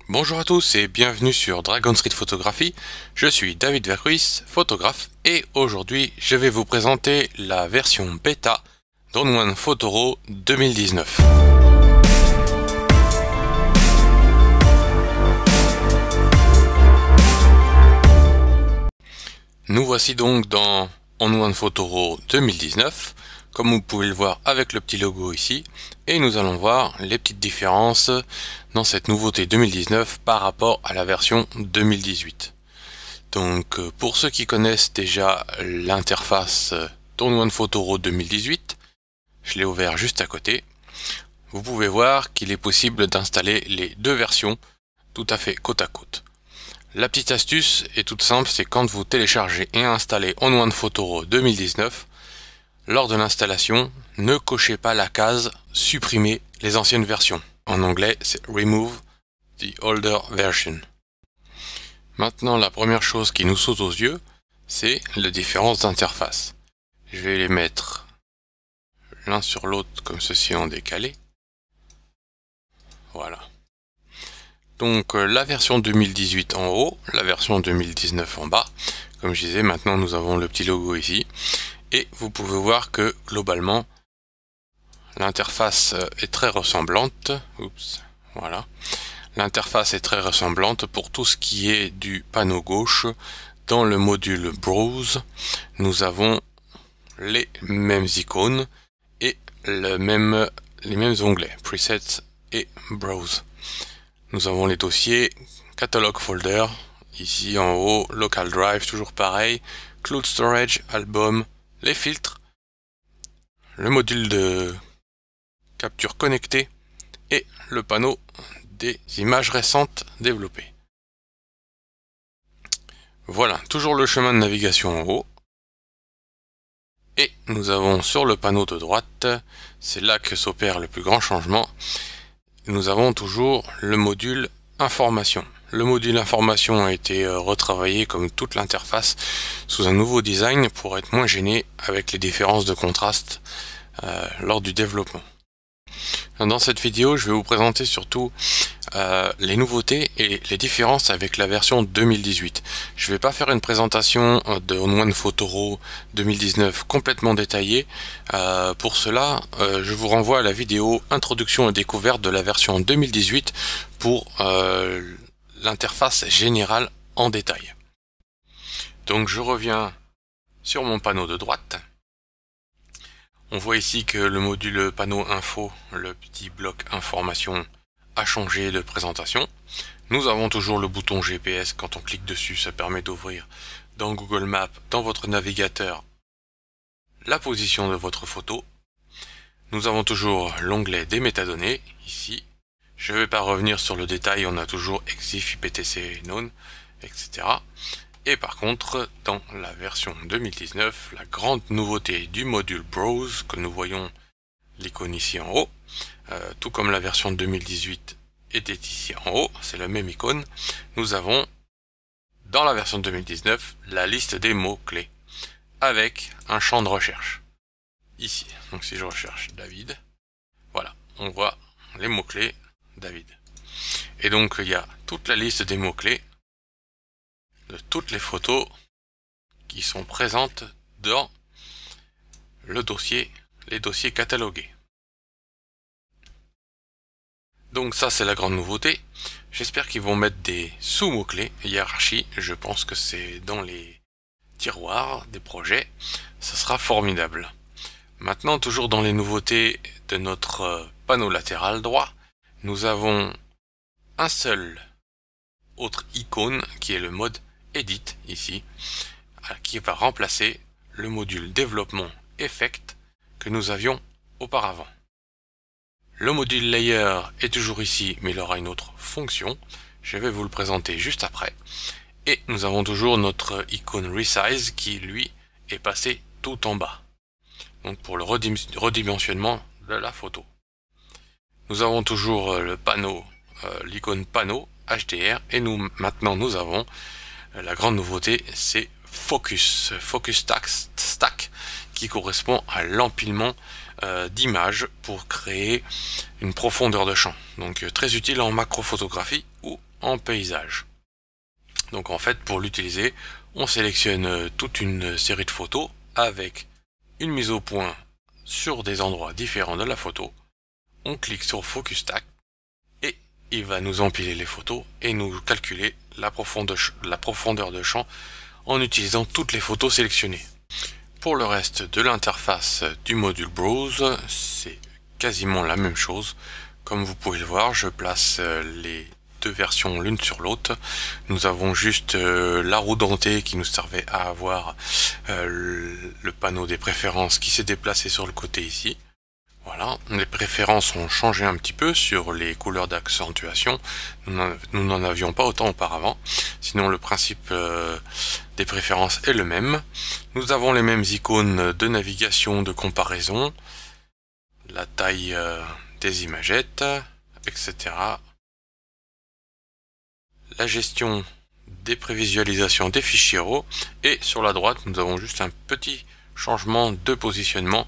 Bonjour à tous et bienvenue sur Dragon Street Photography. Je suis David Vercruis, photographe, et aujourd'hui je vais vous présenter la version bêta d'On1 Photoro 2019. Nous voici donc dans On1 Photoro 2019, comme vous pouvez le voir avec le petit logo ici, et nous allons voir les petites différences dans cette nouveauté 2019 par rapport à la version 2018. Donc pour ceux qui connaissent déjà l'interface d'On1 Photoro 2018, je l'ai ouvert juste à côté, vous pouvez voir qu'il est possible d'installer les deux versions tout à fait côte à côte. La petite astuce est toute simple, c'est quand vous téléchargez et installez On1 Photoro 2019, lors de l'installation, ne cochez pas la case « Supprimer les anciennes versions ». En anglais, c'est « Remove the older version ». Maintenant, la première chose qui nous saute aux yeux, c'est les différences d'interface. Je vais les mettre l'un sur l'autre comme ceci en décalé. Voilà. Donc la version 2018 en haut, la version 2019 en bas. Comme je disais, maintenant nous avons le petit logo ici. Et vous pouvez voir que globalement, l'interface est très ressemblante. Oups, voilà. L'interface est très ressemblante pour tout ce qui est du panneau gauche. Dans le module Browse, nous avons les mêmes icônes et les mêmes onglets, Presets et Browse. Nous avons les dossiers, Catalog Folder, ici en haut, Local Drive, toujours pareil, Cloud Storage, Album, les filtres, le module de capture connectée et le panneau des images récentes développées. Voilà, toujours le chemin de navigation en haut. Et nous avons sur le panneau de droite, c'est là que s'opère le plus grand changement, nous avons toujours le module information. Le module information a été retravaillé comme toute l'interface sous un nouveau design pour être moins gêné avec les différences de contraste lors du développement. Dans cette vidéo, je vais vous présenter surtout les nouveautés et les différences avec la version 2018. Je ne vais pas faire une présentation de On1 Photoro 2019 complètement détaillée. Pour cela, je vous renvoie à la vidéo Introduction et découverte de la version 2018 pour l'interface générale en détail. Donc je reviens sur mon panneau de droite. On voit ici que le module panneau info, le petit bloc information, a changé de présentation. Nous avons toujours le bouton GPS, quand on clique dessus, ça permet d'ouvrir dans Google Maps, dans votre navigateur, la position de votre photo. Nous avons toujours l'onglet des métadonnées, ici. Je ne vais pas revenir sur le détail, on a toujours EXIF, IPTC, Known, etc. Et par contre, dans la version 2019, la grande nouveauté du module Browse, que nous voyons l'icône ici en haut, tout comme la version 2018 était ici en haut, c'est la même icône, nous avons dans la version 2019 la liste des mots-clés avec un champ de recherche. Ici, donc si je recherche David, voilà, on voit les mots-clés David. Et donc il y a toute la liste des mots-clés de toutes les photos qui sont présentes dans le dossier, les dossiers catalogués. Donc ça c'est la grande nouveauté. J'espère qu'ils vont mettre des sous-mots-clés, hiérarchie, je pense que c'est dans les tiroirs des projets, ça sera formidable. Maintenant, toujours dans les nouveautés de notre panneau latéral droit, nous avons un seul autre icône qui est le mode Edit ici, qui va remplacer le module développement Effect que nous avions auparavant. Le module Layer est toujours ici, mais il aura une autre fonction. Je vais vous le présenter juste après. Et nous avons toujours notre icône Resize qui, lui, est passé tout en bas. Donc pour le redimensionnement de la photo. Nous avons toujours le panneau, l'icône panneau HDR, et maintenant nous avons la grande nouveauté, c'est Focus Stack, qui correspond à l'empilement d'images pour créer une profondeur de champ. Donc très utile en macrophotographie ou en paysage. Donc en fait, pour l'utiliser, on sélectionne toute une série de photos avec une mise au point sur des endroits différents de la photo. On clique sur Focus Stack et il va nous empiler les photos et nous calculer la profondeur de champ en utilisant toutes les photos sélectionnées. Pour le reste de l'interface du module Browse, c'est quasiment la même chose. Comme vous pouvez le voir, je place les deux versions l'une sur l'autre. Nous avons juste la roue dentée qui nous servait à avoir le panneau des préférences qui s'est déplacé sur le côté ici. Voilà, les préférences ont changé un petit peu sur les couleurs d'accentuation. Nous n'en avions pas autant auparavant. Sinon, le principe des préférences est le même. Nous avons les mêmes icônes de navigation, de comparaison, la taille des imagettes, etc. La gestion des prévisualisations des fichiers RAW. Et sur la droite, nous avons juste un petit changement de positionnement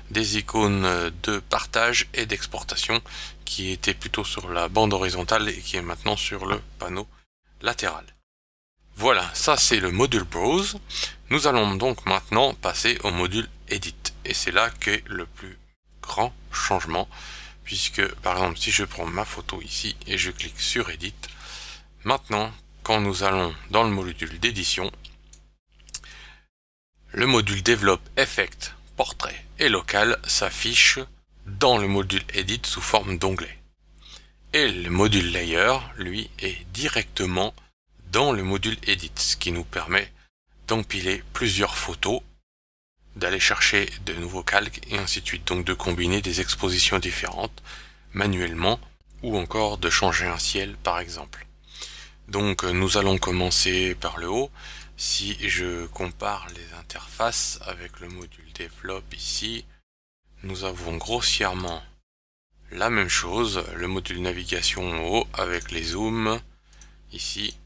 des icônes de partage et d'exportation qui était plutôt sur la bande horizontale et qui est maintenant sur le panneau latéral. Voilà, ça c'est le module Browse. Nous allons donc maintenant passer au module Edit et c'est là qu'est le plus grand changement puisque par exemple si je prends ma photo ici et je clique sur Edit, maintenant quand nous allons dans le module d'édition, le module Develop, Effect, Portrait et Local s'affiche dans le module Edit sous forme d'onglet. Et le module Layer, lui, est directement dans le module Edit, ce qui nous permet d'empiler plusieurs photos, d'aller chercher de nouveaux calques et ainsi de suite. Donc de combiner des expositions différentes manuellement ou encore de changer un ciel par exemple. Donc nous allons commencer par le haut. Si je compare les interfaces avec le module Develop ici, nous avons grossièrement la même chose, le module navigation en haut avec les zooms ici.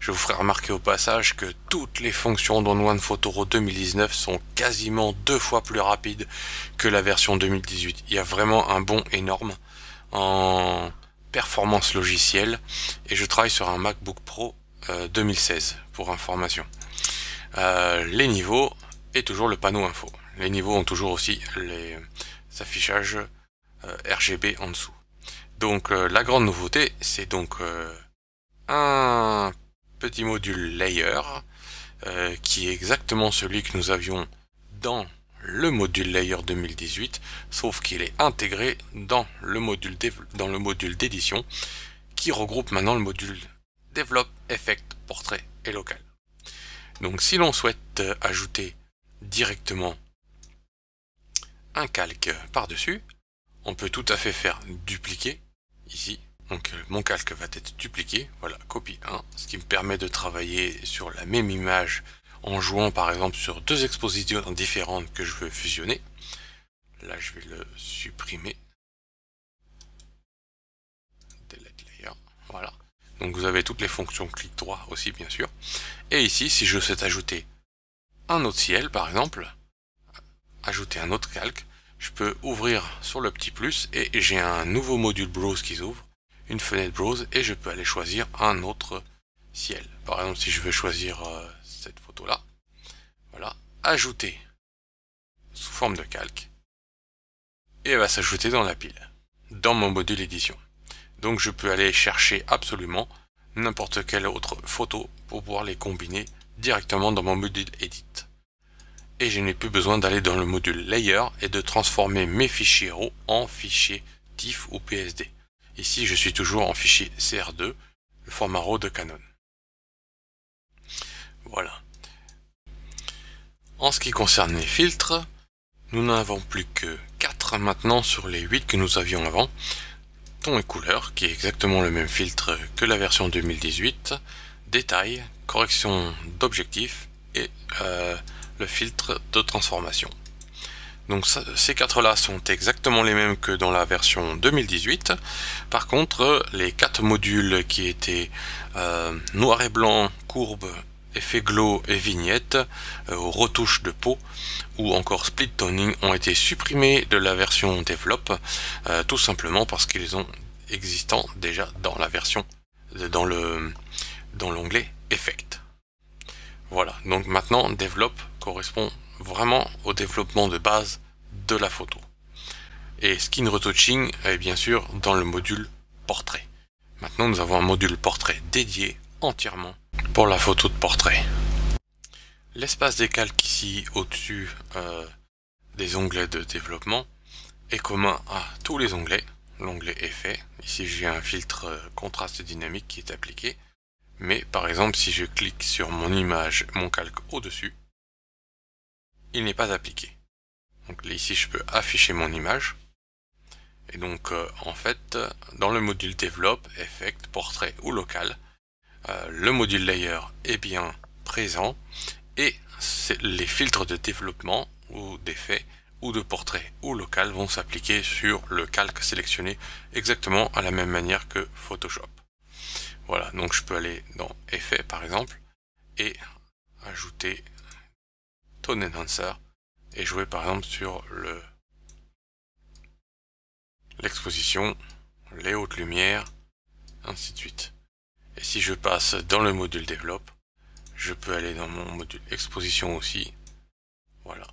Je vous ferai remarquer au passage que toutes les fonctions dans OnePhoto RAW 2019 sont quasiment 2 fois plus rapides que la version 2018. Il y a vraiment un bond énorme en performance logicielle et je travaille sur un MacBook Pro 2016 pour information. Les niveaux et toujours le panneau info. Les niveaux ont toujours aussi les affichages RGB en dessous. Donc la grande nouveauté, c'est donc un petit module Layer qui est exactement celui que nous avions dans le module Layer 2018, sauf qu'il est intégré dans le module d'édition qui regroupe maintenant le module Develop, Effect, Portrait et Local. Donc si l'on souhaite ajouter directement un calque par-dessus, on peut tout à fait faire dupliquer ici. Donc mon calque va être dupliqué, voilà, copie 1, ce qui me permet de travailler sur la même image en jouant par exemple sur deux expositions différentes que je veux fusionner. Là je vais le supprimer. Delete layer, voilà. Donc vous avez toutes les fonctions clic droit aussi bien sûr. Et ici si je souhaite ajouter un autre ciel par exemple, ajouter un autre calque, je peux ouvrir sur le petit plus et j'ai un nouveau module Browse qui s'ouvre, une fenêtre Browse et je peux aller choisir un autre ciel. Par exemple si je veux choisir cette photo là, voilà, ajouter sous forme de calque et elle va s'ajouter dans la pile, dans mon module édition. Donc je peux aller chercher absolument n'importe quelle autre photo pour pouvoir les combiner directement dans mon module Edit. Et je n'ai plus besoin d'aller dans le module Layer et de transformer mes fichiers RAW en fichiers TIFF ou PSD. Ici je suis toujours en fichier CR2, le format RAW de Canon. Voilà. En ce qui concerne les filtres, nous n'en avons plus que 4 maintenant sur les 8 que nous avions avant. Ton et couleur, qui est exactement le même filtre que la version 2018, détail, correction d'objectif et le filtre de transformation. Donc ces 4 là sont exactement les mêmes que dans la version 2018. Par contre, les 4 modules qui étaient noir et blanc, courbe, effet glow et vignette, retouche de peau ou encore split toning ont été supprimés de la version Develop, tout simplement parce qu'ils sont existants déjà dans la version dans l'onglet Effect. Voilà, donc maintenant Develop correspond vraiment au développement de base de la photo. Et Skin Retouching est bien sûr dans le module Portrait. Maintenant nous avons un module Portrait dédié entièrement pour la photo de portrait. L'espace des calques ici au-dessus des onglets de développement est commun à tous les onglets. L'onglet Effet, ici j'ai un filtre contraste dynamique qui est appliqué, mais par exemple si je clique sur mon image, mon calque au-dessus, il n'est pas appliqué. Donc là, ici je peux afficher mon image, et donc en fait dans le module Develop, Effect, Portrait ou Local, le module Layer est bien présent, et les filtres de développement ou d'effet ou de portrait ou local vont s'appliquer sur le calque sélectionné exactement à la même manière que Photoshop. Voilà, donc je peux aller dans Effet par exemple et ajouter Tone Enhancer et jouer par exemple sur l'exposition, les hautes lumières, ainsi de suite. Et si je passe dans le module Develop, je peux aller dans mon module Exposition aussi. Voilà.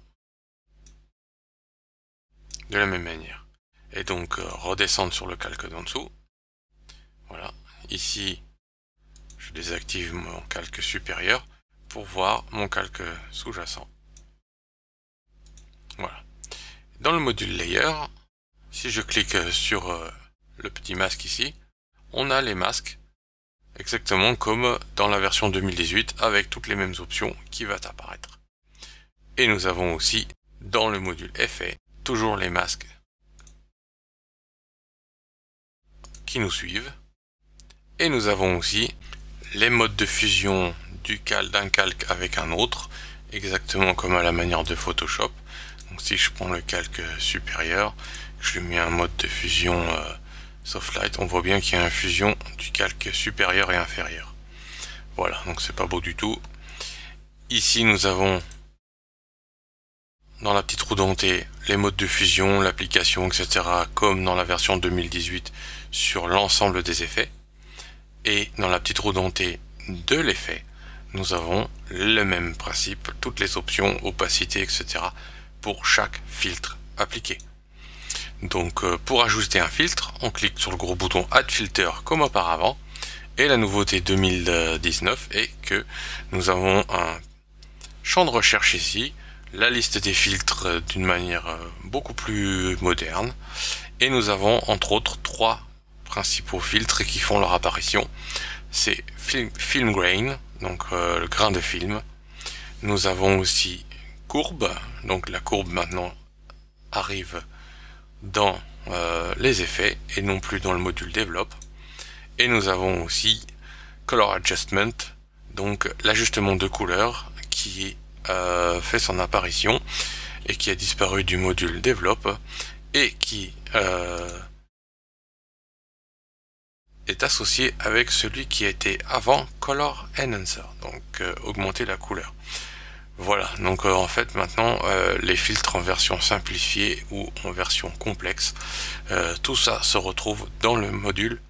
De la même manière. Et donc redescendre sur le calque d'en dessous. Voilà. Ici, je désactive mon calque supérieur pour voir mon calque sous-jacent. Voilà. Dans le module Layer, si je clique sur le petit masque ici, on a les masques exactement comme dans la version 2018 avec toutes les mêmes options qui vont apparaître. Et nous avons aussi dans le module Effet toujours les masques qui nous suivent. Et nous avons aussi les modes de fusion d'un calque avec un autre, exactement comme à la manière de Photoshop. Donc si je prends le calque supérieur, je lui mets un mode de fusion Softlight, on voit bien qu'il y a une fusion du calque supérieur et inférieur. Voilà, donc c'est pas beau du tout. Ici nous avons dans la petite roue dentée les modes de fusion, l'application, etc. comme dans la version 2018 sur l'ensemble des effets. Et dans la petite roue dentée de l'effet, nous avons le même principe, toutes les options, opacité, etc. pour chaque filtre appliqué. Donc pour ajouter un filtre, on clique sur le gros bouton Add Filter comme auparavant. Et la nouveauté 2019 est que nous avons un champ de recherche ici, la liste des filtres d'une manière beaucoup plus moderne. Et nous avons entre autres trois principaux filtres qui font leur apparition. C'est Film Grain, donc le grain de film. Nous avons aussi courbe, donc la courbe maintenant arrive dans les effets et non plus dans le module Develop. Et nous avons aussi Color Adjustment, donc l'ajustement de couleur qui fait son apparition et qui a disparu du module Develop et qui est associé avec celui qui était avant Color Enhancer, donc augmenter la couleur. Voilà, donc en fait maintenant les filtres en version simplifiée ou en version complexe, tout ça se retrouve dans le module,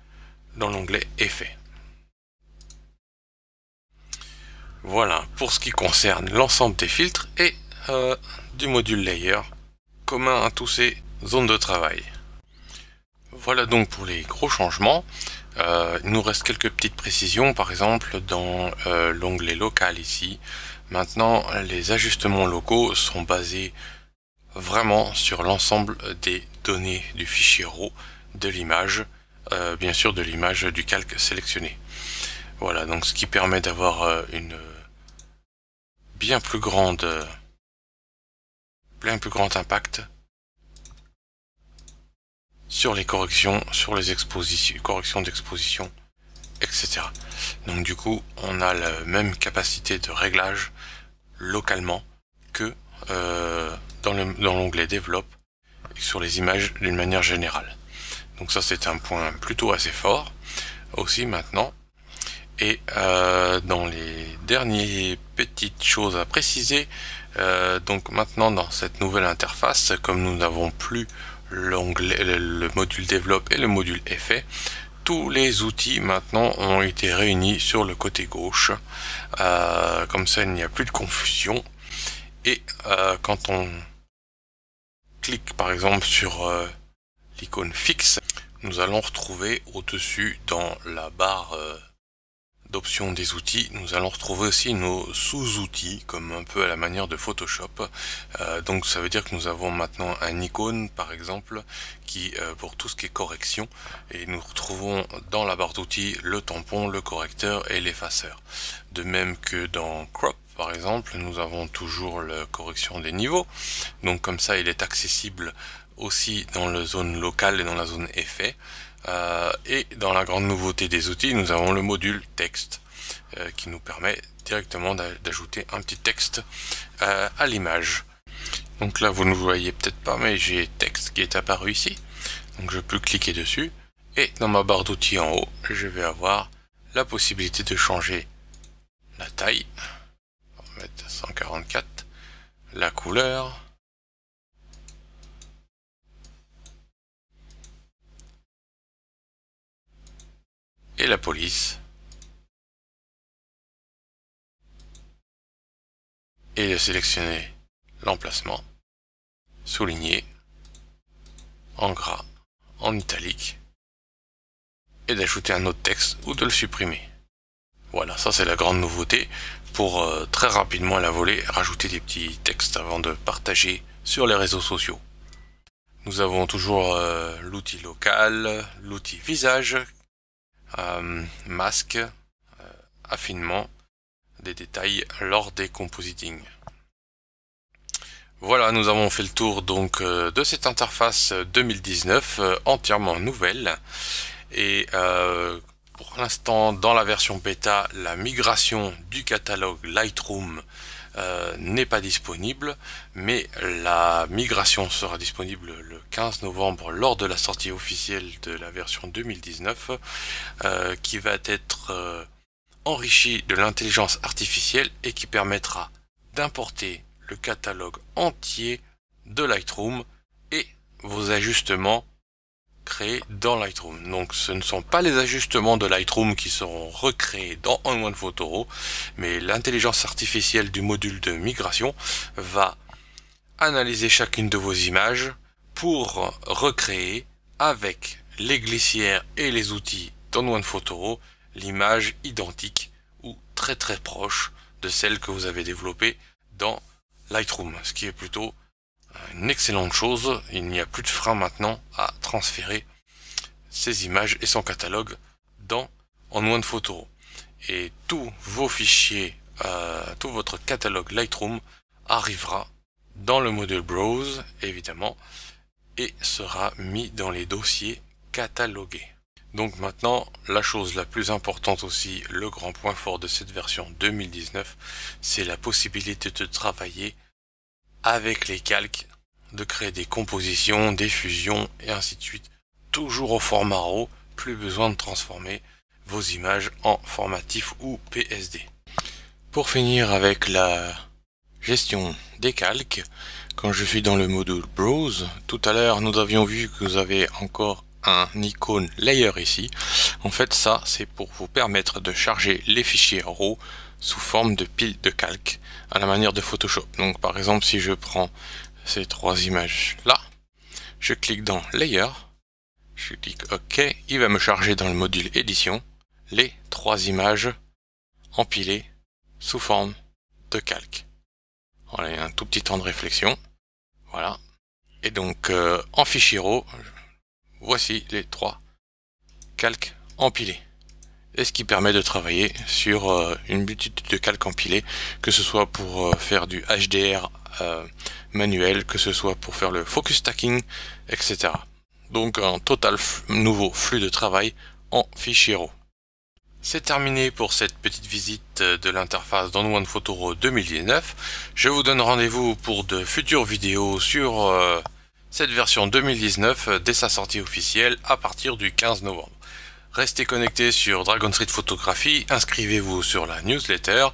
dans l'onglet Effets. Voilà pour ce qui concerne l'ensemble des filtres et du module Layer commun à tous ces zones de travail. Voilà donc pour les gros changements. Il nous reste quelques petites précisions, par exemple dans l'onglet local ici. Maintenant, les ajustements locaux sont basés vraiment sur l'ensemble des données du fichier RAW de l'image, bien sûr de l'image du calque sélectionné. Voilà, donc ce qui permet d'avoir une bien plus grand impact sur les corrections, sur les corrections d'exposition, etc. Donc du coup, on a la même capacité de réglage localement que dans l'onglet Develop et sur les images d'une manière générale. Donc ça, c'est un point plutôt assez fort aussi maintenant. Et dans les dernières petites choses à préciser, donc maintenant dans cette nouvelle interface, comme nous n'avons plus le module Develop et le module Effet, tous les outils maintenant ont été réunis sur le côté gauche. Comme ça, il n'y a plus de confusion. Et quand on clique par exemple sur l'icône fixe, nous allons retrouver au-dessus dans la barre d'options des outils, nous allons retrouver aussi nos sous-outils, comme un peu à la manière de Photoshop. Donc ça veut dire que nous avons maintenant un icône par exemple qui pour tout ce qui est correction, et nous retrouvons dans la barre d'outils le tampon, le correcteur et l'effaceur. De même que dans Crop par exemple, nous avons toujours la correction des niveaux, donc comme ça il est accessible aussi dans la zone locale et dans la zone effet. Et dans la grande nouveauté des outils, nous avons le module texte qui nous permet directement d'ajouter un petit texte à l'image. Donc là vous ne voyez peut-être pas, mais j'ai texte qui est apparu ici, donc je peux cliquer dessus et dans ma barre d'outils en haut je vais avoir la possibilité de changer la taille, on va mettre 144, la couleur, et la police, et de sélectionner l'emplacement, souligner, en gras, en italique, et d'ajouter un autre texte ou de le supprimer. Voilà, ça c'est la grande nouveauté pour très rapidement à la volée rajouter des petits textes avant de partager sur les réseaux sociaux. Nous avons toujours l'outil local, l'outil visage, masque, affinement, des détails lors des compositing. Voilà, nous avons fait le tour donc de cette interface 2019 entièrement nouvelle, et pour l'instant dans la version bêta la migration du catalogue Lightroom n'est pas disponible, mais la migration sera disponible le 15 novembre lors de la sortie officielle de la version 2019 qui va être enrichie de l'intelligence artificielle et qui permettra d'importer le catalogue entier de Lightroom et vos ajustements créés dans Lightroom. Donc ce ne sont pas les ajustements de Lightroom qui seront recréés dans One Photoro, mais l'intelligence artificielle du module de migration va analyser chacune de vos images pour recréer avec les glissières et les outils dans One Photoro l'image identique ou très très proche de celle que vous avez développée dans Lightroom, ce qui est plutôt une excellente chose. Il n'y a plus de frein maintenant à transférer ces images et son catalogue dans One Photoro. Et tous vos fichiers, tout votre catalogue Lightroom arrivera dans le module Browse évidemment et sera mis dans les dossiers catalogués. Donc maintenant, la chose la plus importante aussi, le grand point fort de cette version 2019, c'est la possibilité de travailler avec les calques, de créer des compositions, des fusions et ainsi de suite, toujours au format RAW, plus besoin de transformer vos images en format TIFF ou PSD. Pour finir avec la gestion des calques, quand je suis dans le module Browse, tout à l'heure nous avions vu que vous avez encore un icône layer ici. En fait ça c'est pour vous permettre de charger les fichiers RAW sous forme de piles de calques à la manière de Photoshop. Donc par exemple si je prends ces trois images là, je clique dans layer, je clique OK, il va me charger dans le module édition les trois images empilées sous forme de calque. Voilà, il y a un tout petit temps de réflexion. Voilà. Et donc en fichier RAW, voici les trois calques empilés. Et ce qui permet de travailler sur une multitude de calques empilés, que ce soit pour faire du HDR manuel, que ce soit pour faire le focus stacking, etc. Donc un total nouveau flux de travail en fichier RAW. C'est terminé pour cette petite visite de l'interface One Photoro 2019. Je vous donne rendez-vous pour de futures vidéos sur cette version 2019 dès sa sortie officielle à partir du 15 novembre. Restez connectés sur Dragon Street Photographie, inscrivez-vous sur la newsletter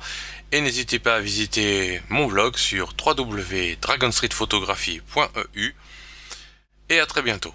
et n'hésitez pas à visiter mon blog sur www.dragonstreetphotographie.eu et à très bientôt.